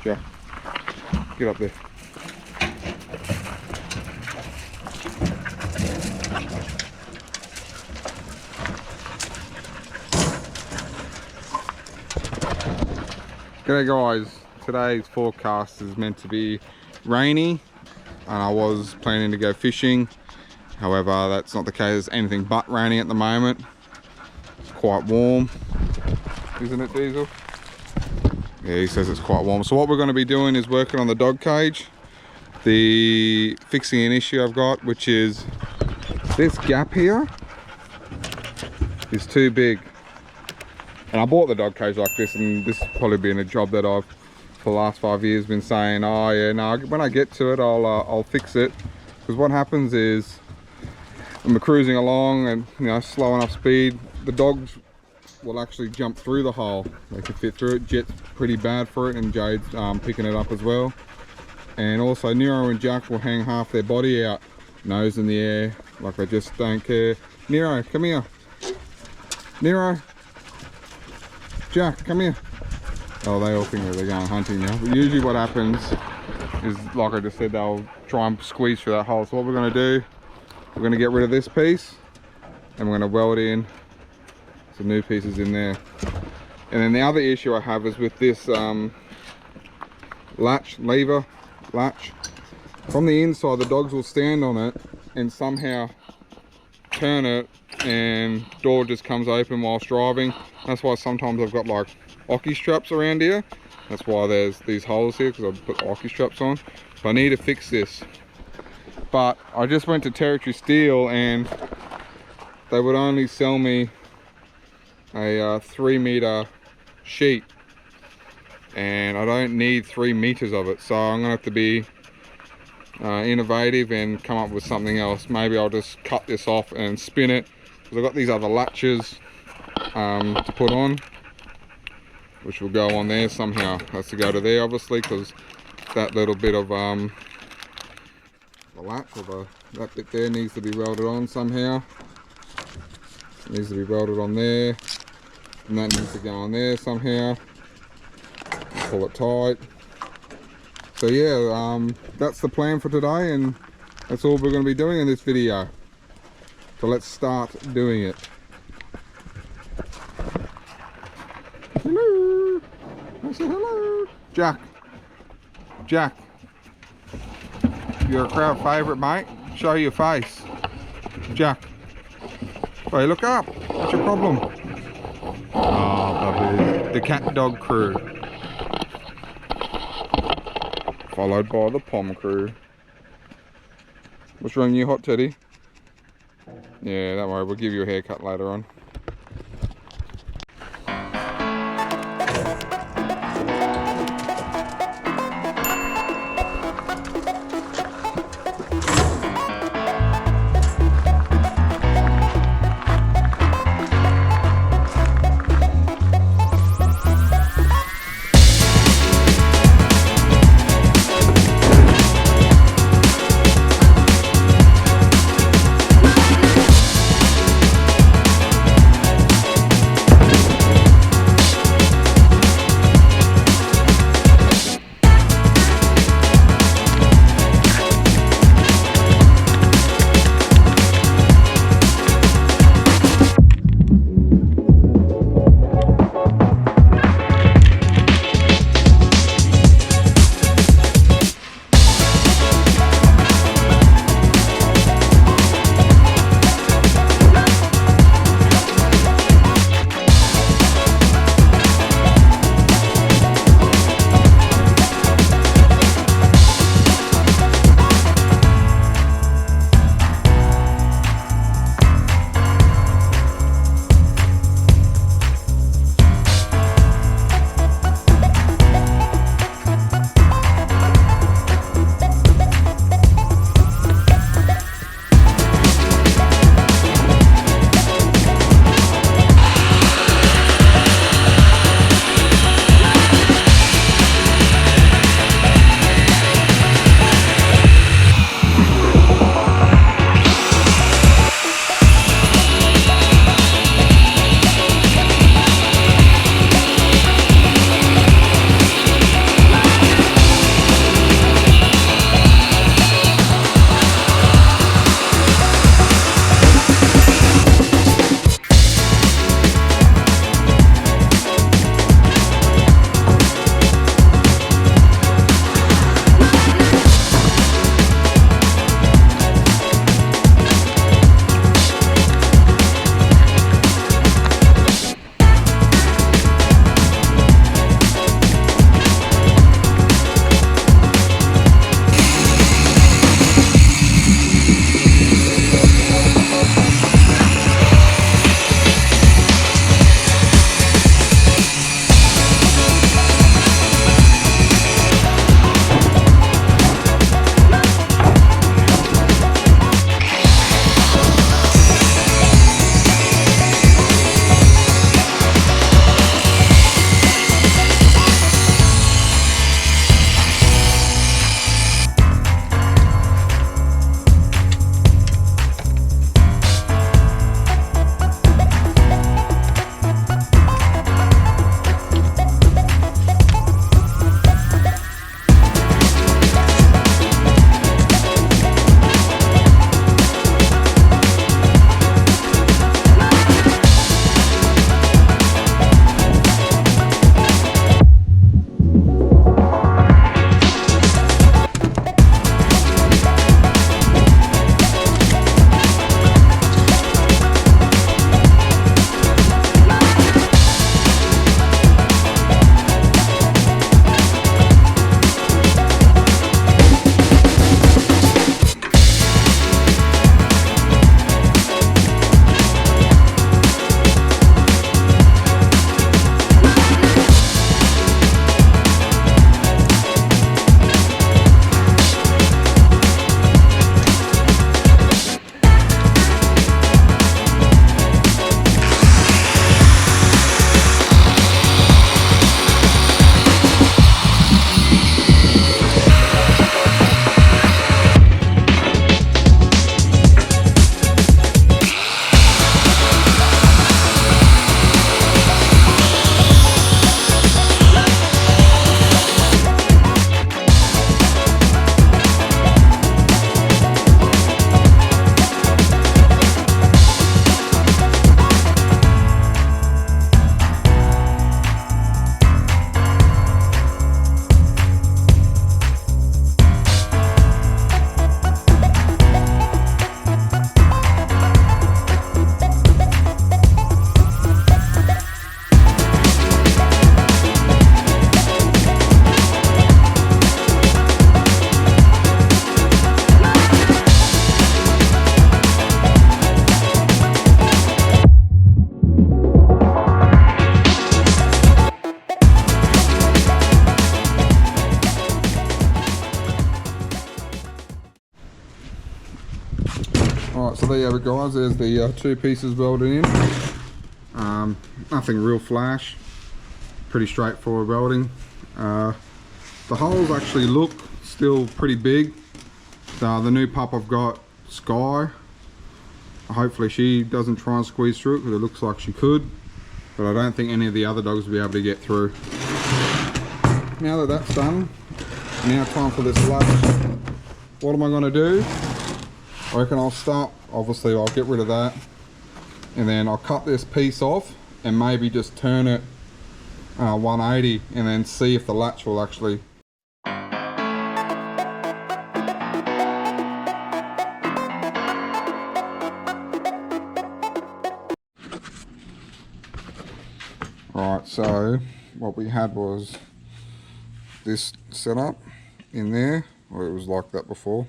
Yeah. Get up there. G'day guys, today's forecast is meant to be rainy and I was planning to go fishing. However, that's not the case. It's anything but rainy at the moment. It's quite warm, isn't it, Diesel? Yeah, he says it's quite warm. So what we're going to be doing is working on the dog cage. Fixing an issue I've got, which is this gap here is too big. And I bought the dog cage like this, and this has probably been a job that I've, for the last 5 years, been saying, oh yeah, no, when I get to it, I'll fix it. Because what happens is, I'm cruising along and, you know, slow enough speed, the dogs will actually jump through the hole. They can fit through it. Jet's pretty bad for it, and Jade's picking it up as well. And also Nero and Jack will hang half their body out, nose in the air, like they just don't care. Nero, come here. Nero. Jack, come here. Oh, they all think that they're going hunting now. But usually what happens is, like I just said, they'll try and squeeze through that hole. So what we're going to do, we're going to get rid of this piece and we're going to weld in some new pieces in there. And then the other issue I have is with this lever latch. From the inside, the dogs will stand on it and somehow turn it, and door just comes open whilst driving. That's why sometimes I've got like ocky straps around here. That's why there's these holes here, because I've put ocky straps on. So I need to fix this. But I just went to Territory Steel and they would only sell me a 3 meter sheet, and I don't need 3 meters of it. So I'm gonna have to be innovative and come up with something else. Maybe I'll just cut this off and spin it, because I've got these other latches to put on, which will go on there somehow. Has to go to there obviously, because that little bit of the latch, or that bit there, needs to be welded on somehow. It needs to be welded on there, and that needs to go on there somehow. Pull it tight. So yeah, that's the plan for today, and that's all we're going to be doing in this video. So let's start doing it. Hello. I say hello. Jack. Jack. You're a crowd favourite, mate. Show your face. Jack. Hey, look up. What's your problem? Oh, the cat dog crew. Followed by the pom crew. What's wrong, you hot teddy? Yeah, don't worry, we'll give you a haircut later on. Alright, so there you have it guys, there's the 2 pieces welded in. Nothing real flash, pretty straightforward welding. The holes actually look still pretty big. The new pup I've got, Sky, hopefully she doesn't try and squeeze through it because it looks like she could, but I don't think any of the other dogs will be able to get through. Now that that's done, now time for this latch. What am I going to do? I reckon I'll start, obviously I'll get rid of that, and then I'll cut this piece off and maybe just turn it 180 and then see if the latch will actually. Right, so what we had was this setup in there, or it was like that before,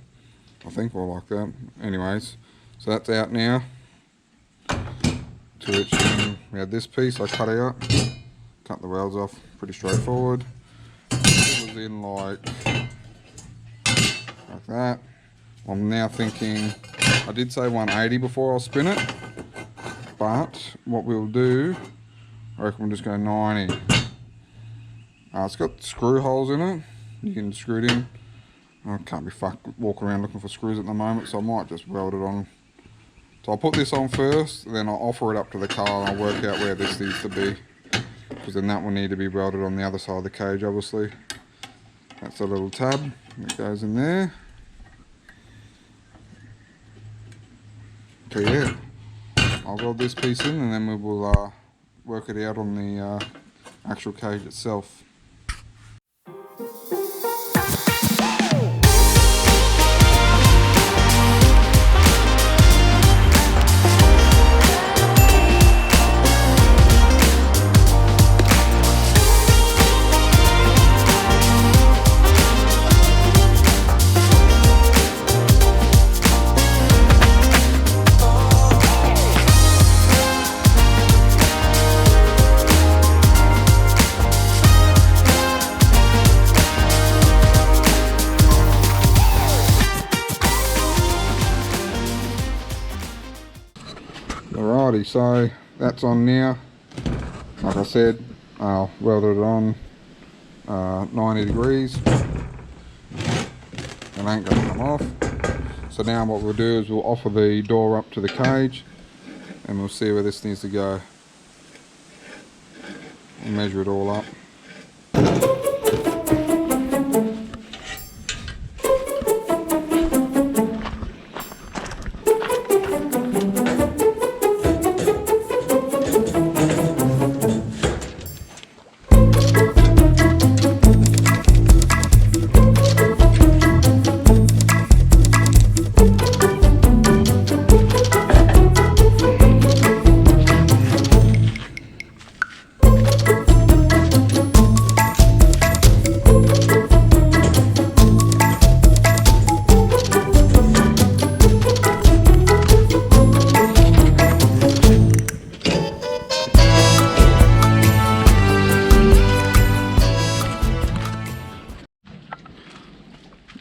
I think, or like that. Anyways, so that's out now. To which we had this piece I cut out, cut the welds off, pretty straightforward. It was in like that. I'm now thinking, I did say 180 before I'll spin it, but what we'll do, I reckon we'll just go 90. It's got screw holes in it, you can screw it in. I can't be fucked walking around looking for screws at the moment, so I might just weld it on. So I'll put this on first, then I'll offer it up to the car and I'll work out where this needs to be, because then that will need to be welded on the other side of the cage, obviously. That's a little tab that goes in there. So yeah, I'll weld this piece in and then we will work it out on the actual cage itself. Alrighty, so that's on now. Like I said, I'll weld it on 90 degrees. It ain't going to come off. So now what we'll do is we'll offer the door up to the cage and we'll see where this needs to go. We'll measure it all up.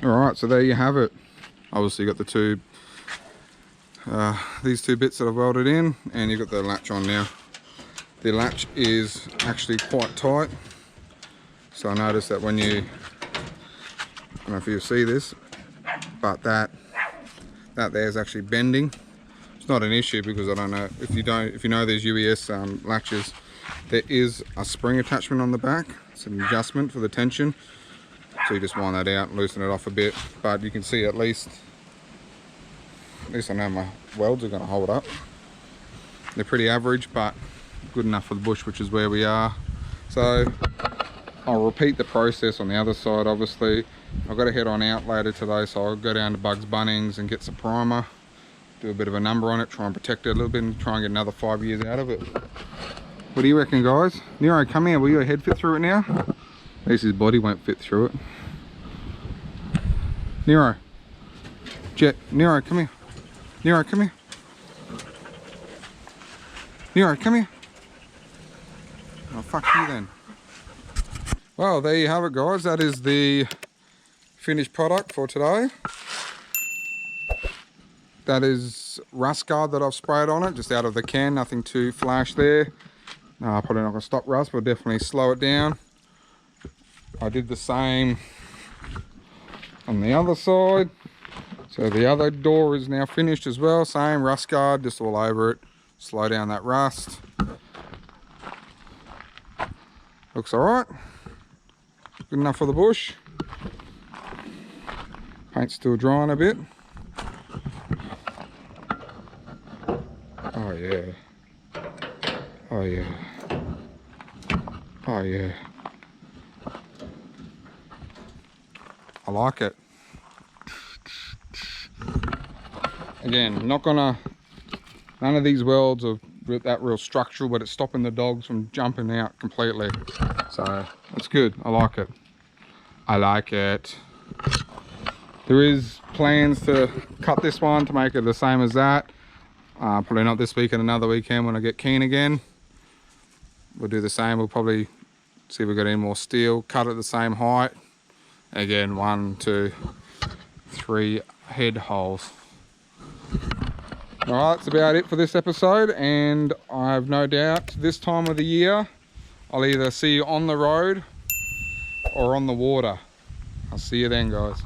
Alright, so there you have it. Obviously you got the two, these 2 bits that I've welded in, and you've got the latch on now. The latch is actually quite tight, so I noticed that when you, I don't know if you see this, but that there is actually bending. It's not an issue because I don't know if you know these UES latches, there is a spring attachment on the back. It's an adjustment for the tension. So you just wind that out and loosen it off a bit, but you can see at least I know my welds are going to hold up. They're pretty average, but good enough for the bush, which is where we are. So I'll repeat the process on the other side. Obviously I've got to head on out later today, so I'll go down to Bugs Bunnings and get some primer, do a bit of a number on it, try and protect it a little bit and try and get another 5 years out of it. What do you reckon, guys? Nero, come here. Will your head fit through it now? At least his body won't fit through it. Nero. Jet. Nero, come here. Nero, come here. Nero, come here. Oh, fuck you then. Well, there you have it, guys. That is the finished product for today. That is this rust guard that I've sprayed on it, just out of the can, nothing too flash there. Probably not going to stop rust, but definitely slow it down. I did the same on the other side. So the other door is now finished as well. Same rust guard, just all over it. Slow down that rust. Looks alright. Good enough for the bush. Paint's still drying a bit. Oh yeah. Oh yeah. Oh yeah. I like it. Again, none of these welds are that real structural, but it's stopping the dogs from jumping out completely. So it's good. I like it. I like it. There is plans to cut this one to make it the same as that. Probably not this weekend, another weekend when I get keen again. We'll do the same. We'll probably see if we've got any more steel, cut it the same height. Again, 1, 2, 3 head holes. Alright, that's about it for this episode, and I have no doubt this time of the year I'll either see you on the road or on the water. I'll see you then, guys.